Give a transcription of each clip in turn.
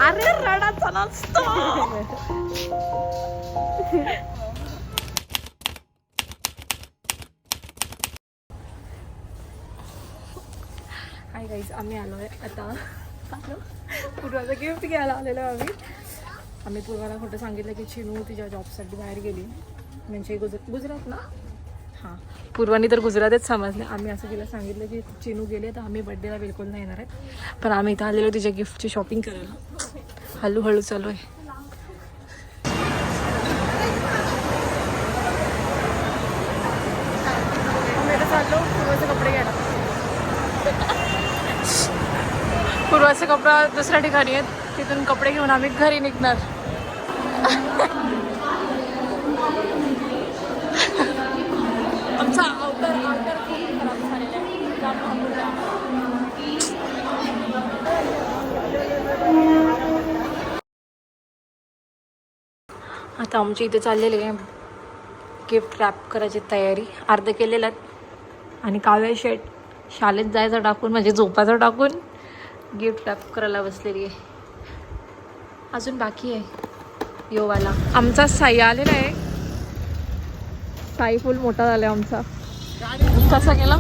अरे रडाचा नसतो. Hi guys, आम्ही आलो आहे आता पूर्वाचं गिफ्ट घ्यायला आलेलो आहे आम्ही पूर्वाला खोटं सांगितलं की चिनू तिच्या जॉबसाठी बाहेर गेली, म्हणजे गुजरात ना. हां, पूर्वानी तर गुजरातच समजले. आम्ही असं तिला सांगितलं की चिनू गेली तर आम्ही बड्डेला बिलकुल नाही येणार आहे, पण आम्ही इथं आलेलो तिच्या गिफ्टची शॉपिंग करायला. हळूहळू चालू आहे. चाललो पूर्वाचे कपडे घ्यायला. पूर्वाचे कपडा दुसऱ्या ठिकाणी आहेत, तिथून कपडे घेऊन आम्ही घरी निघणार. आमचा आउटर खूप खराब झालेला आहे. आता आमची इथे चाललेली आहे गिफ्ट रॅप करायची तयारी. अर्ध केलेलं आणि काव्या शेट शाळेत जायचं टाकून म्हणजे झोपाचं टाकून गिफ्ट रॅप करायला बसलेली आहे. अजून बाकी आहे योवाला. आमचा साई आलेला आहे. साई फुल मोठा झाला आमचा. कसा गेला?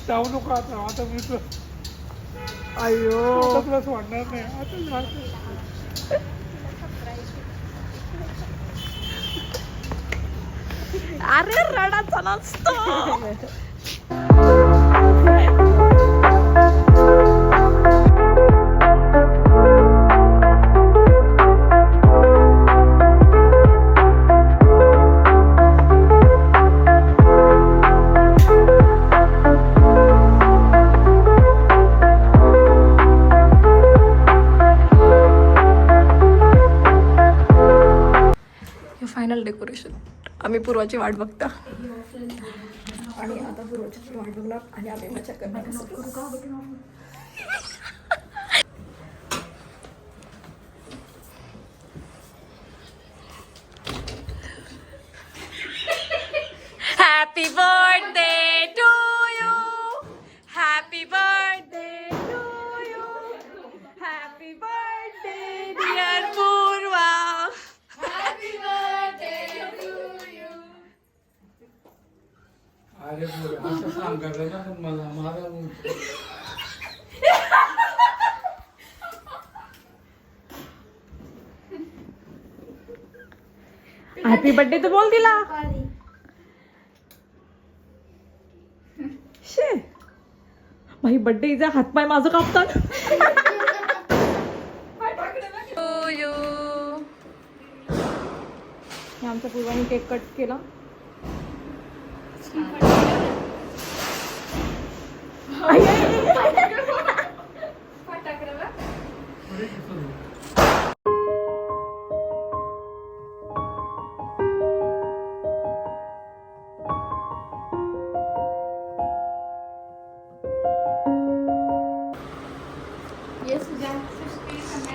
जाऊ नको आता मी तर अयो तुला सोडणार नाही आता. अरे रडाचा नसतो. Final decoration. आम्ही पूर्वाची वाट बघता आणि आता पूर्वाची वाट बघणार आणि आम्ही मजा करणार. Happy birthday to you, happy birthday to you, happy birthday dear Purva. अरे असं सांगायला ना मला हॅपी बर्थडे तर बोल दिला. शे भाई बर्थडे इजा हातपाय माझं कापतात. आमच्या पूर्वाने केक कट केला.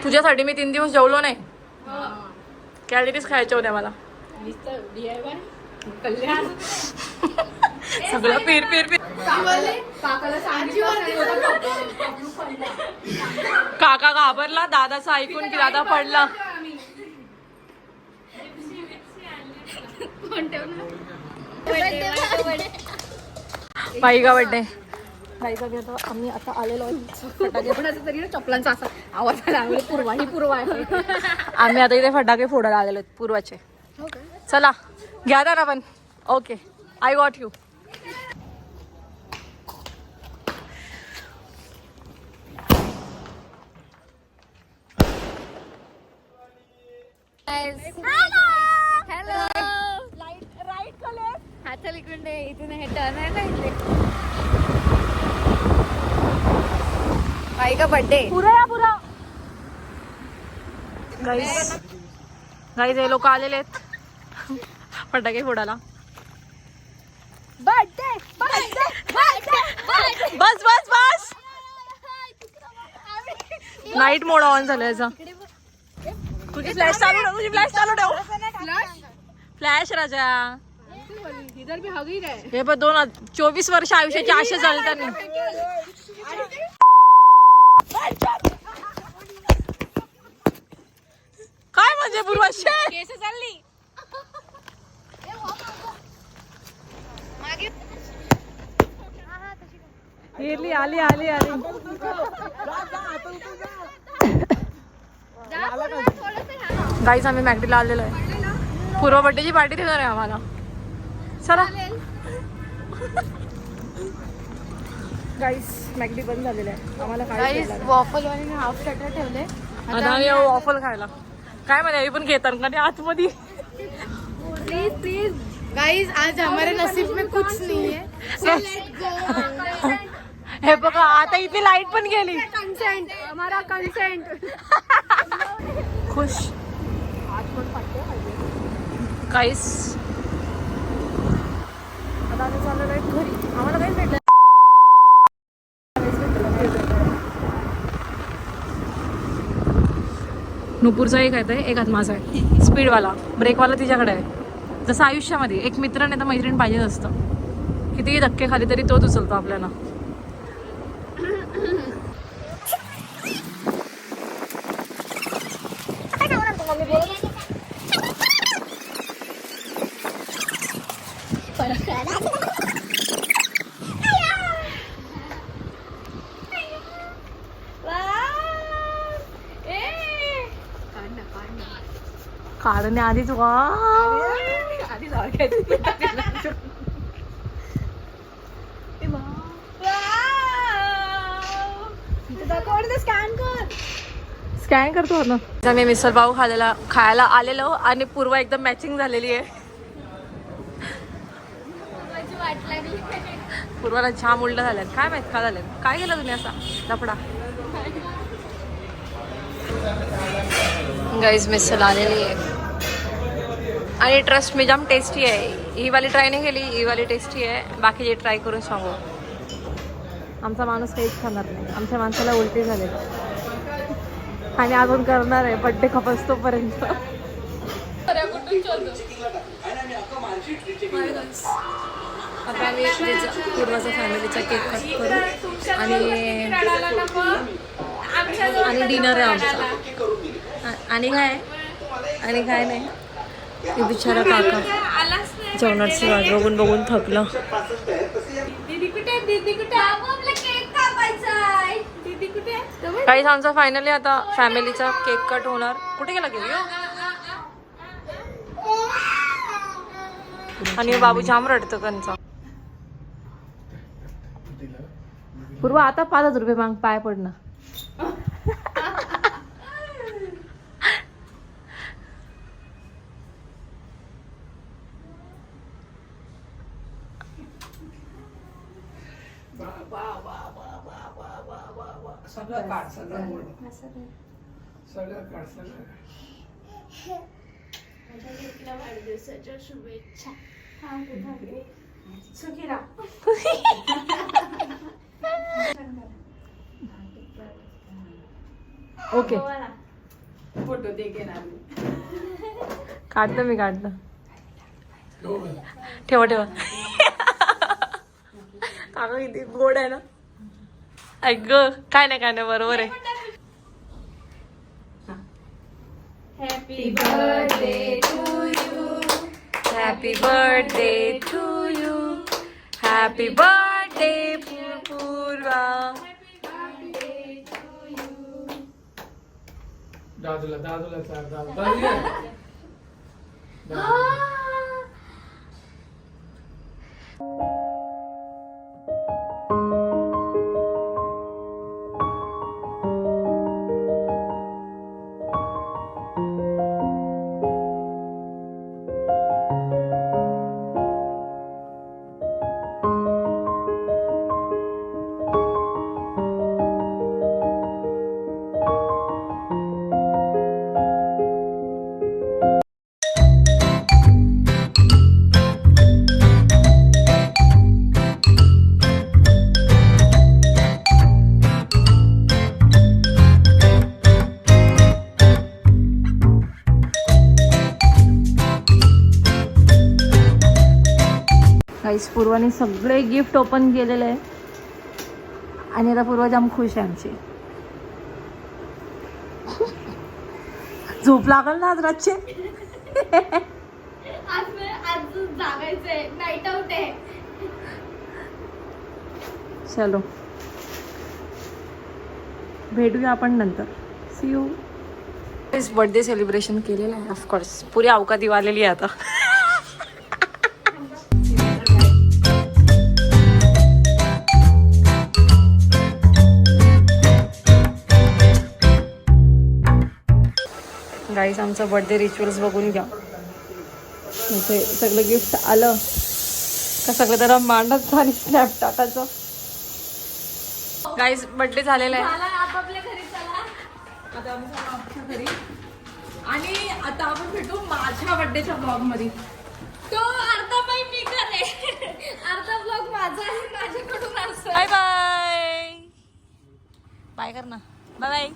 तुझ्यासाठी मी 3 दिवस जेवलो नाही. कॅलरीज खायच्या होत्या मला. सगळं फिर फिर फिर. काका घाबरला दादाचं ऐकून की दादा पडला. बाई का बर्थडे बाईचा घेतो. आम्ही आता आलेलो फटाके पण असं तरी ना चपलांचा असा आवाज आला. पूर्वा ही पूर्वा आहे. आम्ही आता इथे फटाके फोडायला आलेलो आहेत पूर्वाचे. चला घ्या ना पण. Okay I got you. Hello right colour हाताला इकडे इथे हे टर्न आहे ना इथे. बाई का बर्थडे पुरा गाईज हे लोक आलेले आहेत फटाके फोडायला. बस बस बस. नाईट मोड ऑन झालं याचा. तुझी फ्लॅश चालू ठेव, तुझी फ्लॅश चालू ठेव. फ्लॅश राजा. हे बघ 24 वर्ष आयुष्याची आशा झाली त्यांनी. काय म्हणजे पूर्वाशी केस चालली. आली आली आली. गाईज आम्ही मॅकडीला आलेलो आहे. पूर्व बड्डेची पार्टी देणार आहे आम्हाला. चला गाईज मॅकडी बंद झालेलं आहे आम्हाला. काय वॉफल आणि हाफ स्टार्टर ठेवले. आता आम्ही वॉफल खायला. काय माहिती पण घेतात का ते आतमध्ये. प्लीज प्लीज गाइस, आज हमारे नसीब में कुछ नहीं है. हे बघा आता इथे लाईट पण गेली. कंसेंट, हमारा कंसेंट. खुश गाईस. आता आम्ही चाललेलो आहे घरी. आम्हाला काहीच भेटलं. नुपूरचा एक आहे, एक हात माझा आहे. स्पीडवाला ब्रेकवाला तिच्याकडे आहे. जसं आयुष्यामध्ये एक मित्र नाही तर मैत्रीण पाहिजेच असतं. कितीही धक्के खाली तरी तोच उचलतो आपल्याला. काढण्याआधी तू स्कॅन करतो ना. आम्ही मिसळ पाव खायला आलेलो आणि पूर्व एकदम मॅचिंग झालेली आहे. पूर्वाला छान उलट झाल्यात. काय माहित का झालं. काय केलं तुम्ही असा लफडा. गाईज मिसळ आलेली आहे आणि ट्रस्ट मी जाम टेस्टी आहे. ही वाली ट्राय नाही केली, ही वाली टेस्टी आहे. बाकीचे ट्राय करून सांगू. आमचा माणूस काहीच खाणार नाही. आमच्या माणसाला उलटी झाले आणि अजून करणार आहे बड्डे खपसतोपर्यंत. आता आम्ही पूर्वाचा फॅमिलीचा केक कट करू आणि डिनर आहे आमचा. आणि काय नाही. ते बिचारा काका जेवणाची वाट बघून बघून थकलं. काही आमचा फायनली आता फॅमिलीचा केक कट होणार. कुठे गेला केक आणि बाबू जाम रडतं कंचा. पूर्व आता 5,000 रुपये माग पाय पडणं. सगळं काढ, सगळं बोल. सगळं काढ, सगळं. वाढदिवसाच्या शुभेच्छा. ओके फोटो दे घेणार. काढतो मी काढतो. ठेवा ठेवा. काका किती गोड आहे ना. ऐक काय नाही बरोबर आहे. Happy birthday to you. Happy birthday to you. Happy birthday Purva. दादूला चार दादू. गाईस पूर्वाने सगळे गिफ्ट ओपन केलेले आहे आणि आता पूर्वा जाम खुश आहे आमची. झोप लागल ना आज रातचे. आज जागायचंय, नाईट आउट आहे. चलो भेटूया आपण नंतर. C you. बर्थडे सेलिब्रेशन केलेलं आहे ऑफकोर्स. पुरी अवकाती वालेली आहे आता. गाईस आमचं बर्थडे रिच्युअल्स बघून घ्या. म्हणजे सगळं गिफ्ट आलं का सगळं जरा मांडत झाली स्नॅप टाकायचं. गाईस बर्थडे झालेला आहे आपापल्या घरी चला. आता आम्ही जाऊ आमच्या घरी आणि आता आपण भेटू माझ्या बर्थडेच्या ब्लॉग मध्ये. तो अर्धा बाई मी करे, अर्धा ब्लॉग माझा आहे, माझ्याकडून असं. Bye bye. बाय कर ना. Bye bye.